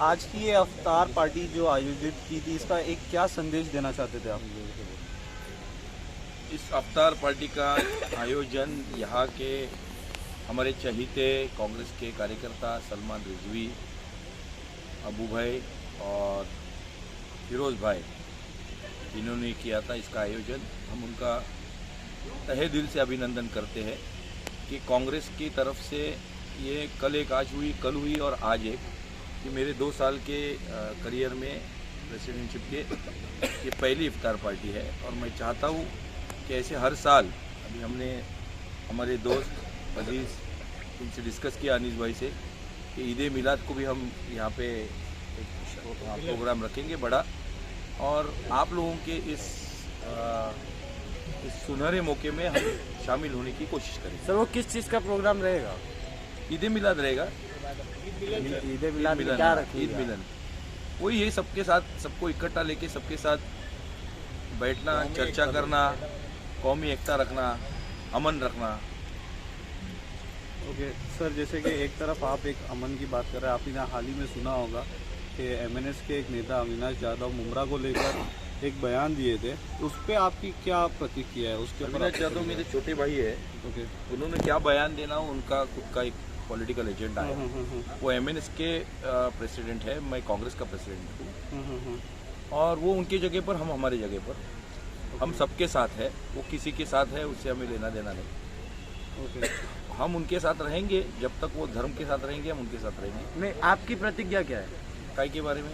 आज की ये अफ्तार पार्टी जो आयोजित की थी, इसका एक क्या संदेश देना चाहते थे आप? इस अफ्तार पार्टी का आयोजन यहाँ के हमारे चहीते कांग्रेस के कार्यकर्ता सलमान रिजवी, अबू भाई और फिरोज़ भाई, इन्होंने किया था। इसका आयोजन हम उनका तहे दिल से अभिनंदन करते हैं कि कांग्रेस की तरफ से ये कल एक आज हुई, कल हुई और आज एक, कि मेरे 2 साल के करियर में प्रेसिडेंटशिप के ये पहली इफ्तार पार्टी है। और मैं चाहता हूँ कि ऐसे हर साल, अभी हमने हमारे दोस्त अजीज़ इनसे डिस्कस किया, अनीस भाई से, कि ईद मिलाद को भी हम यहाँ पे एक प्रोग्राम रखेंगे बड़ा, और आप लोगों के इस सुनहरे मौके में हम शामिल होने की कोशिश करेंगे। सर, वो किस चीज़ का प्रोग्राम रहेगा? ईद मिलाद रहेगा। ईद मिलाद में क्या रखेंगे? ईद मिलन वही है, सबके साथ, सबको इकट्ठा लेके सबके साथ बैठना, चर्चा करना, कौमी एकता रखना, अमन रखना। ओके सर, जैसे कि एक तरफ आप एक अमन की बात कर रहे हैं, आपने हाल ही में सुना होगा कि एमएनएस के एक नेता अविनाश यादव मुमरा को लेकर एक बयान दिए थे, उस पर आपकी क्या प्रतिक्रिया है? उसके ऊपर अविनाश यादव मेरे छोटे भाई है। ओके, उन्होंने क्या बयान देना, उनका खुद का एक पॉलिटिकल एजेंडा है। वो एमएनएस के प्रेसिडेंट है, मैं कांग्रेस का प्रेसिडेंट हूँ, और वो उनकी जगह पर, हम हमारी जगह पर, हम सबके साथ है। वो किसी के साथ है, उससे हमें लेना देना नहीं। ओके, हम उनके साथ रहेंगे, जब तक वो धर्म के साथ रहेंगे हम उनके साथ रहेंगे। नहीं, आपकी प्रतिज्ञा क्या है? काय के बारे में?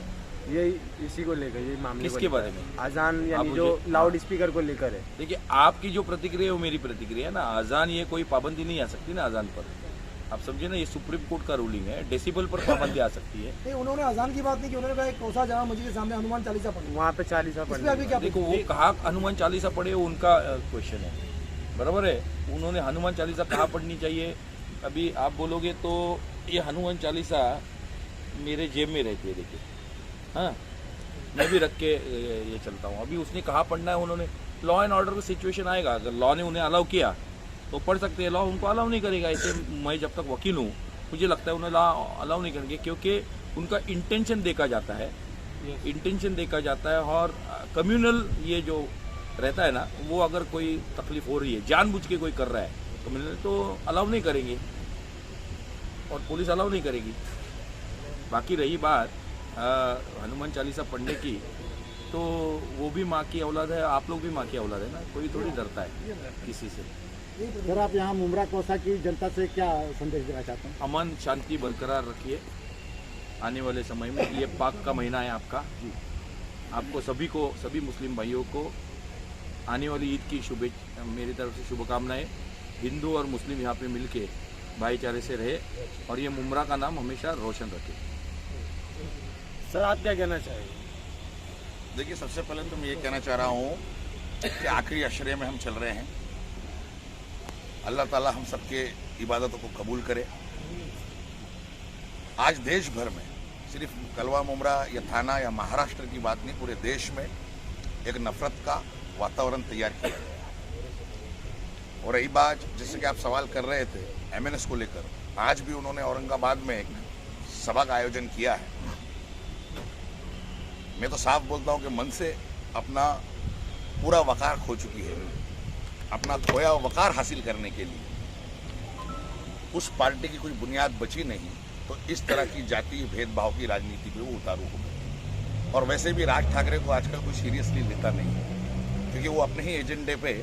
यही इसी को लेकर, यही मामले किसके बारे में? अजान, यानी आप जो मुझे- लाउड स्पीकर को लेकर है। देखिए, आपकी जो प्रतिक्रिया है वो मेरी प्रतिक्रिया है ना। अजान, ये कोई पाबंदी नहीं आ सकती ना अजान पर, आप समझे ना। ये सुप्रीम कोर्ट का रूलिंग है, डेसिबल पर पाबंदी आ सकती है। नहीं, उन्होंने अजान की बात नहीं की, उन्होंने कहा एक कोसा जामा मस्जिद के सामने हनुमान चालीसा पढ़ी। वहाँ पे 40 इस पे अभी क्या देखो, वो कहा हनुमान चालीसा पढ़े, वो उनका क्वेश्चन है, बराबर है। उन्होंने हनुमान चालीसा कहाँ पढ़नी चाहिए, अभी आप बोलोगे तो ये हनुमान चालीसा मेरे जेब में रहती है, देखिए, हाँ, मैं भी रख के ये चलता हूँ। अभी उसने कहाँ पढ़ना है, उन्होंने लॉ एंड ऑर्डर का सिचुएशन आएगा, अगर लॉ ने उन्हें अलाउ किया तो पढ़ सकते हैं, लॉ उनको अलाउ नहीं करेगा। ऐसे मैं जब तक वकील हूँ, मुझे लगता है उन्हें लॉ अलाउ नहीं करेंगे, क्योंकि उनका इंटेंशन देखा जाता है, इंटेंशन देखा जाता है। और कम्युनल ये जो रहता है ना, वो अगर कोई तकलीफ हो रही है, जानबूझ के कोई कर रहा है कम्युनल, तो अलाउ नहीं करेंगे, और पुलिस अलाउ नहीं करेगी। बाकी रही बात हनुमान चालीसा पढ़ने की, तो वो भी माँ की औलाद है, आप लोग भी माँ की औलाद है ना, कोई थोड़ी डरता है किसी से। सर, आप यहाँ मुमरा कोसा की जनता से क्या संदेश देना चाहते हैं? अमन शांति बरकरार रखिए। आने वाले समय में ये पाक का महीना है आपका, आपको सभी को, सभी मुस्लिम भाइयों को आने वाली ईद की मेरी तरफ से शुभकामनाएं। हिंदू और मुस्लिम यहाँ पे मिलके भाईचारे से रहे, और ये मुमरा का नाम हमेशा रोशन रखे। सर, आप क्या कहना चाहेंगे? देखिए, सबसे पहले तो मैं ये कहना चाह रहा हूँ कि आखिरी अशरे में हम चल रहे हैं। अल्लाह ताला हम सबके इबादतों को कबूल करे। आज देश भर में, सिर्फ कलवा मुमरा या थाना या महाराष्ट्र की बात नहीं, पूरे देश में एक नफरत का वातावरण तैयार किया गया है। और रही बात, जैसे कि आप सवाल कर रहे थे एमएनएस को लेकर, आज भी उन्होंने औरंगाबाद में एक सभा का आयोजन किया है। मैं तो साफ बोलता हूं कि मन से अपना पूरा वकार खो चुकी है। अपना खोया वकार हासिल करने के लिए उस पार्टी की कोई बुनियाद बची नहीं, तो इस तरह की जातीय भेदभाव की राजनीति पे वो उतारू हो गए। और वैसे भी राज ठाकरे को आजकल कोई सीरियसली लेता नहीं है, क्योंकि वो अपने ही एजेंडे पे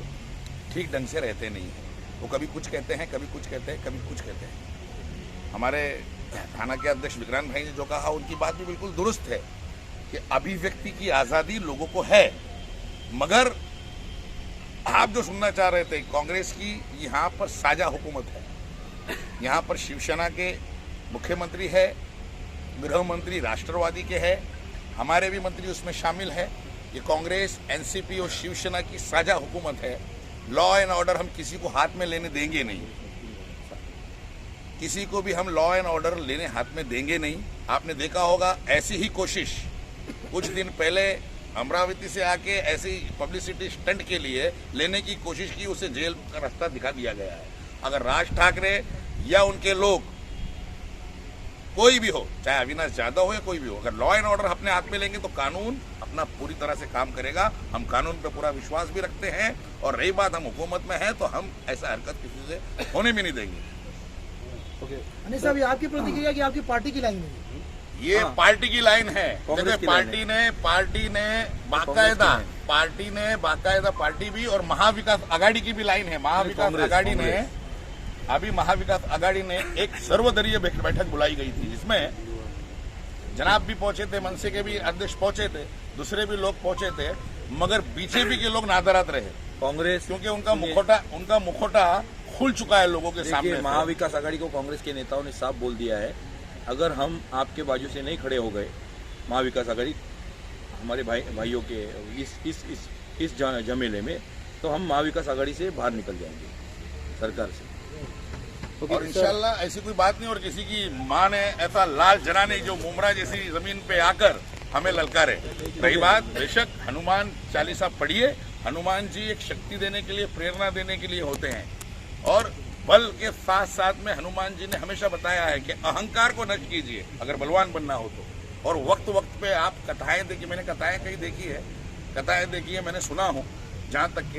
ठीक ढंग से रहते नहीं हैं। वो कभी कुछ कहते हैं, कभी कुछ कहते हैं, कभी कुछ कहते हैं। हमारे थाना के अध्यक्ष विक्रांत भाई ने जो कहा, उनकी बात भी बिल्कुल दुरुस्त है कि अभिव्यक्ति की आज़ादी लोगों को है, मगर आप जो सुनना चाह रहे थे, कांग्रेस की यहाँ पर साझा हुकूमत है। यहाँ पर शिवसेना के मुख्यमंत्री है, गृह मंत्री राष्ट्रवादी के है, हमारे भी मंत्री उसमें शामिल है। ये कांग्रेस, एनसीपी और शिवसेना की साझा हुकूमत है। लॉ एंड ऑर्डर हम किसी को हाथ में लेने देंगे नहीं, किसी को भी हम लॉ एंड ऑर्डर लेने हाथ में देंगे नहीं। आपने देखा होगा ऐसी ही कोशिश कुछ दिन पहले अमरावती से आके ऐसी पब्लिसिटी स्टंट के लिए लेने की कोशिश की, उसे जेल का रास्ता दिखा दिया गया है। अगर राज ठाकरे या उनके लोग कोई भी हो, चाहे अविनाश यादव हो या कोई भी हो, अगर लॉ एंड ऑर्डर अपने हाथ में लेंगे तो कानून अपना पूरी तरह से काम करेगा। हम कानून पे पूरा विश्वास भी रखते हैं, और रही बात हम हुकूमत में हैं तो हम ऐसा हरकत किसी से होने भी नहीं देंगे। अनिल साहब, ये आपकी प्रतिक्रिया कि आपकी पार्टी की लाइन है? ये पार्टी की लाइन है। कांग्रेस देखिए, की लाइन पार्टी ने बाकायदा पार्टी भी और महाविकास आघाड़ी की भी लाइन है। महाविकास आघाड़ी ने अभी महाविकास आघाड़ी ने एक सर्वदलीय बैठक बुलाई गई थी, जिसमें जनाब भी पहुंचे थे, मनसे के भी अध्यक्ष पहुंचे थे, दूसरे भी लोग पहुंचे थे, मगर बीजेपी के लोग नादारात रहे। कांग्रेस, क्योंकि उनका मुखौटा खुल चुका है लोगों के सामने। देखिए, महाविकास आघाड़ी को कांग्रेस के नेताओं ने साफ बोल दिया है, अगर हम आपके बाजू से नहीं खड़े हो गए, महाविकास आघाड़ी हमारे भाइयों के इस झमेले में, तो हम महाविकास आघाड़ी से बाहर निकल जाएंगे सरकार से। और इंशाल्लाह ऐसी कोई बात नहीं, और किसी की मां ने ऐसा लाल जनाने जो मुमरा जैसी जमीन पे आकर हमें ललकारे। रही बात, बेशक हनुमान चालीसा पढ़िए। हनुमान जी एक शक्ति देने के लिए, प्रेरणा देने के लिए होते हैं, और बल के साथ साथ में हनुमान जी ने हमेशा बताया है कि अहंकार को नष्ट कीजिए अगर बलवान बनना हो तो। और वक्त वक्त पे आप कथाएं देखिए, मैंने कथाएं कहीं देखी है, कथाएं देखी है, मैंने सुना हूं जहां तक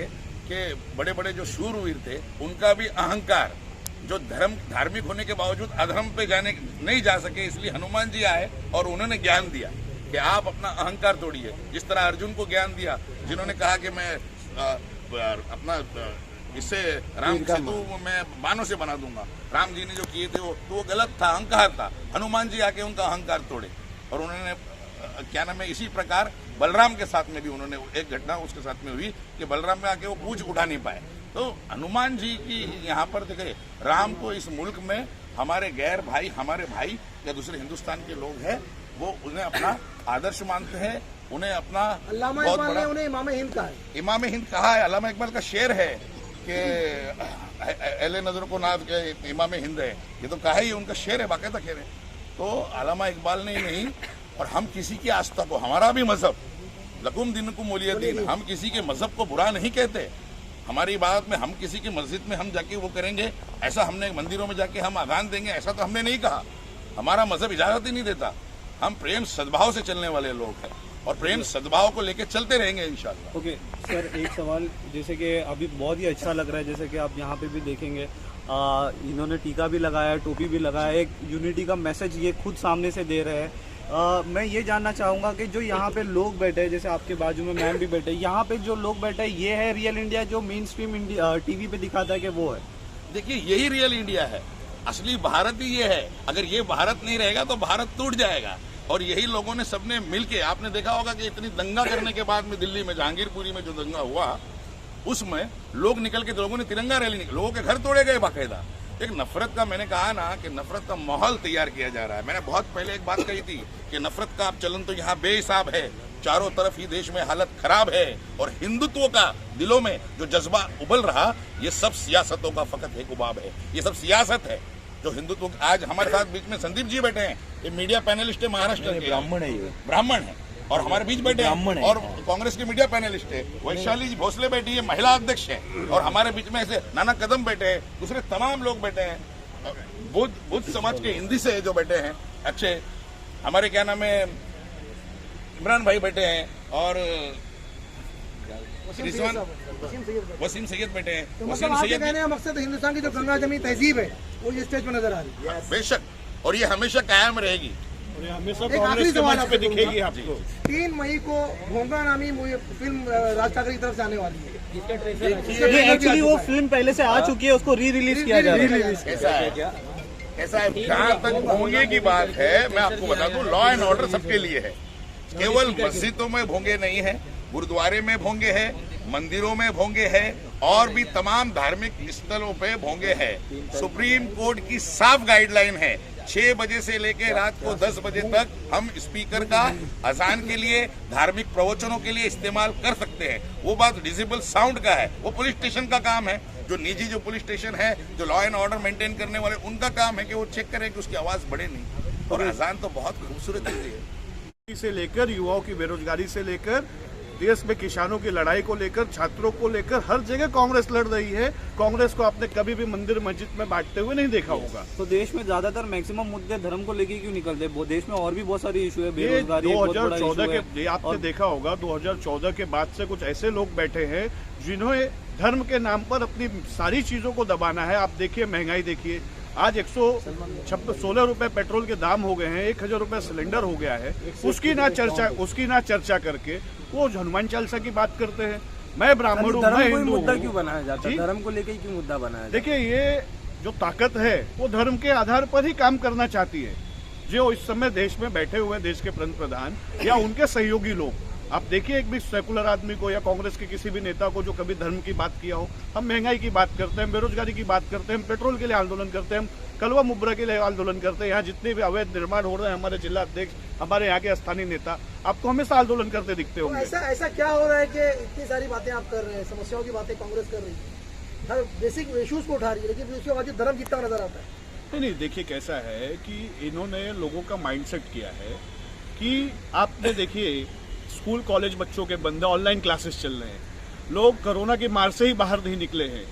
के बड़े बड़े जो शूरवीर थे उनका भी अहंकार, जो धार्मिक होने के बावजूद अधर्म पे नहीं जा सके, इसलिए हनुमान जी आए और उन्होंने ज्ञान दिया कि आप अपना अहंकार तोड़िए। जिस तरह अर्जुन को ज्ञान दिया, जिन्होंने कहा कि मैं अपना इससे राम सेतु मैं बाणों से बना दूंगा, राम जी ने जो किए थे वो गलत था, अहंकार था। हनुमान जी आके उनका अहंकार तोड़े, और उन्होंने क्या नाम है, इसी प्रकार बलराम के साथ में भी उन्होंने एक घटना उसके साथ में हुई कि बलराम में आके वो पूछ उठा नहीं पाए। तो हनुमान जी की यहाँ पर देखे, राम को इस मुल्क में हमारे गैर भाई, हमारे भाई या दूसरे हिंदुस्तान के लोग हैं, वो उन्हें अपना आदर्श मानते हैं, उन्हें अपना अल्लामा बहुत इकबाल ने बड़ा उन्हें इमाम हिंद कहा है। इमाम हिंद कहा है। अल्लामा इकबाल का शेर है कि अहले नजर को नाज के इमाम हिंद है, ये तो कहा ही, उनका शेर है, बाकायदा शेर है। तो अल्लामा इकबाल ने नहीं, और हम किसी की आस्था को, हमारा भी मजहब लकुम दिनुकुम वलिय दीन, हम किसी के मजहब को बुरा नहीं कहते। हमारी बात में हम किसी की मस्जिद में हम जाके वो करेंगे, ऐसा हमने मंदिरों में जाके हम अजान देंगे, ऐसा तो हमने नहीं कहा। हमारा मजहब इजाजत ही नहीं देता। हम प्रेम सद्भाव से चलने वाले लोग हैं, और प्रेम सद्भाव को लेकर चलते रहेंगे इंशाल्लाह। ओके सर, एक सवाल, जैसे कि अभी बहुत ही अच्छा लग रहा है, जैसे कि आप यहाँ पे भी देखेंगे, इन्होंने टीका भी लगाया, टोपी भी लगाया, एक यूनिटी का मैसेज ये खुद सामने से दे रहे हैं। मैं ये जानना चाहूँगा कि जो यहाँ पे लोग बैठे हैं, जैसे आपके बाजू में मैम भी बैठे हैं, यहाँ पे जो लोग बैठे हैं, ये है रियल इंडिया जो मेन स्ट्रीम इंडिया टीवी पे दिखाता है कि वो है? देखिए, यही रियल इंडिया है, असली भारत ही ये है। अगर ये भारत नहीं रहेगा तो भारत टूट जाएगा। और यही लोगों ने सबने मिलके, आपने देखा होगा कि इतनी दंगा करने के बाद में दिल्ली में जहांगीरपुरी में जो दंगा हुआ, उसमें लोग निकल के, लोगों ने तिरंगा रैली निकल, लोगों के घर तोड़े गए बाकायदा। एक नफरत का, मैंने कहा ना कि नफरत का माहौल तैयार किया जा रहा है। मैंने बहुत पहले एक बात कही थी कि नफरत का अब चलन तो यहाँ बेहिसाब है, चारों तरफ ही देश में हालत खराब है, और हिंदुत्व का दिलों में जो जज्बा उबल रहा, ये सब सियासतों का फकत एक उबाब है। ये सब सियासत है जो हिंदुत्व। आज हमारे साथ बीच में संदीप जी बैठे हैं, ये मीडिया पैनलिस्ट है, महाराष्ट्र के, ब्राह्मण है, ये ब्राह्मण है, और हमारे बीच बैठे हैं, और कांग्रेस के मीडिया पैनलिस्ट है, वैशाली भोसले बैठी है, महिला अध्यक्ष है, और हमारे बीच में ऐसे नाना कदम बैठे हैं, दूसरे तमाम लोग बैठे हैं, बुद्ध समाज के हिंदी से जो बैठे हैं अच्छे, हमारे क्या नाम है, इमरान भाई बैठे हैं, और वसीम सैयद बैठे हैं। तो मतलब आपके कहने का मकसद हिंदुस्तान की जो गंगा जमीन तहजीब है वो ये स्टेज पर नजर आ रही है। बेशक, और ये हमेशा कायम रहेगी। एक आखिरी सवाल आपसे दिखेगी आपको, 3 मई को भोंगा नामी फिल्म राज ठाकरे की तरफ से आने वाली है। एक्चुअली वो फिल्म पहले से आ चुकी है, उसको री रिलीज किया जा रहा है। ऐसा है, जहाँ तक भोंगे की बात है, मैं आपको बता दूं, लॉ एंड ऑर्डर सबके लिए है। केवल मस्जिदों में भोंगे नहीं है, गुरुद्वारे में भोंगे है, मंदिरों में भोंगे है, और भी तमाम धार्मिक स्थलों पे भोंगे है। सुप्रीम कोर्ट की साफ गाइडलाइन है, 6 बजे से लेकर रात को 10 बजे तक हम स्पीकर का अजान के लिए, धार्मिक प्रवचनों के लिए इस्तेमाल कर सकते हैं। वो बात डिजिबल साउंड का है, वो पुलिस स्टेशन का काम है। जो निजी जो पुलिस स्टेशन है, जो लॉ एंड ऑर्डर मेंटेन करने वाले, उनका काम है कि वो चेक करें कि उसकी आवाज बढ़े नहीं। और अजान तो बहुत खूबसूरत चीज है, से लेकर युवाओं की बेरोजगारी से लेकर देश में किसानों की लड़ाई को लेकर, छात्रों को लेकर हर जगह कांग्रेस लड़ रही है। कांग्रेस को आपने कभी भी मंदिर मस्जिद में बांटते हुए नहीं देखा होगा। तो देश में ज्यादातर मैक्सिमम मुद्दे धर्म को लेके क्यों निकलते हैं? देश में और भी बहुत सारी इशू है, ये बेरोजगारी एक बहुत बड़ा 2014 issue है। के आपने देखा होगा 2014 के बाद से कुछ ऐसे लोग बैठे हैं जिन्होंने धर्म के नाम पर अपनी सारी चीजों को दबाना है। आप देखिए महंगाई देखिए, आज 116 रुपए पेट्रोल के दाम हो गए हैं, 1000 रुपए सिलेंडर हो गया है। उसकी ना चर्चा करके वो हनुमान चालीसा की बात करते हैं। मैं ब्राह्मण हूँ, मैं हिंदू मुद्दा हूँ। क्यों बनाया जाता है? जी? धर्म को लेकर ही क्यों मुद्दा बनाया जाता है? देखिए, ये जो ताकत है वो धर्म के आधार पर ही काम करना चाहती है। जो इस समय देश में बैठे हुए देश के प्रधान या उनके सहयोगी लोग, आप देखिए एक भी सेकुलर आदमी को या कांग्रेस के किसी भी नेता को जो कभी धर्म की बात किया हो। हम महंगाई की बात करते हैं, बेरोजगारी की बात करते हैं, हम पेट्रोल के लिए आंदोलन करते हैं, हम कलवा मुब्रा के लिए आंदोलन करते हैं। यहाँ जितने भी अवैध निर्माण हो रहे हैं, हमारे जिला अध्यक्ष, हमारे यहाँ के स्थानीय नेता आपको हमेशा आंदोलन करते दिखते तो होंगे। ऐसा क्या हो रहा है कि इतनी सारी बातें आप कर रहे हैं, समस्याओं की बातें कांग्रेस कर रही है, हर बेसिक इश्यूज को उठा रही है, लेकिन उसके बाद धर्म जीतता नजर आता है। नहीं, देखिए कैसा है कि इन्होंने लोगों का माइंडसेट किया है कि आपने देखिए स्कूल कॉलेज बच्चों के बंद, ऑनलाइन क्लासेस चल रहे हैं, लोग कोरोना की मार से ही बाहर नहीं निकले हैं,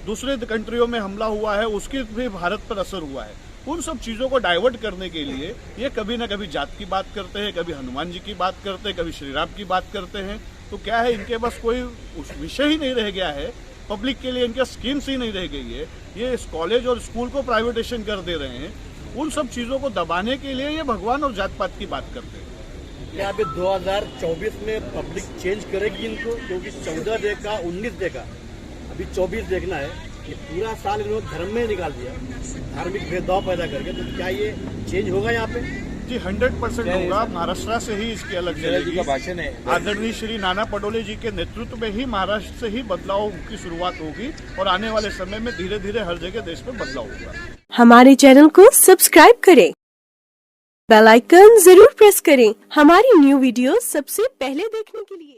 दूसरे कंट्रियों में हमला हुआ है उसके भी भारत पर असर हुआ है। उन सब चीजों को डाइवर्ट करने के लिए ये कभी ना कभी जात की बात करते हैं, कभी हनुमान जी की बात करते हैं, कभी श्री राम की बात करते हैं। तो क्या है, इनके पास कोई उस विषय ही नहीं रह गया है, पब्लिक के लिए इनके स्कीम्स ही नहीं रह गई है। ये इस कॉलेज और स्कूल को प्राइवेटाइजेशन कर दे रहे हैं। उन सब चीजों को दबाने के लिए ये भगवान और जात पात की बात करते हैं। क्या अभी 2024 में पब्लिक चेंज करेगी इनको? क्योंकि 14 देखा, 19 देखा, अभी 24 देखना है। ये पूरा साल इन्होंने धर्म में निकाल दिया, धार्मिक भेदभाव पैदा करके। तो क्या ये चेंज होगा यहाँ पे? जी 100% होगा। महाराष्ट्र से ही इसकी अलग चलेगी। का भाषण है। आदरणीय श्री नाना पटोले जी के नेतृत्व में ही महाराष्ट्र से ही बदलाव की शुरुआत होगी और आने वाले समय में धीरे धीरे हर जगह देश में बदलाव होगा। हमारे चैनल को सब्सक्राइब करें, बेल आइकन जरूर प्रेस करें हमारी न्यू वीडियो सबसे पहले देखने के लिए।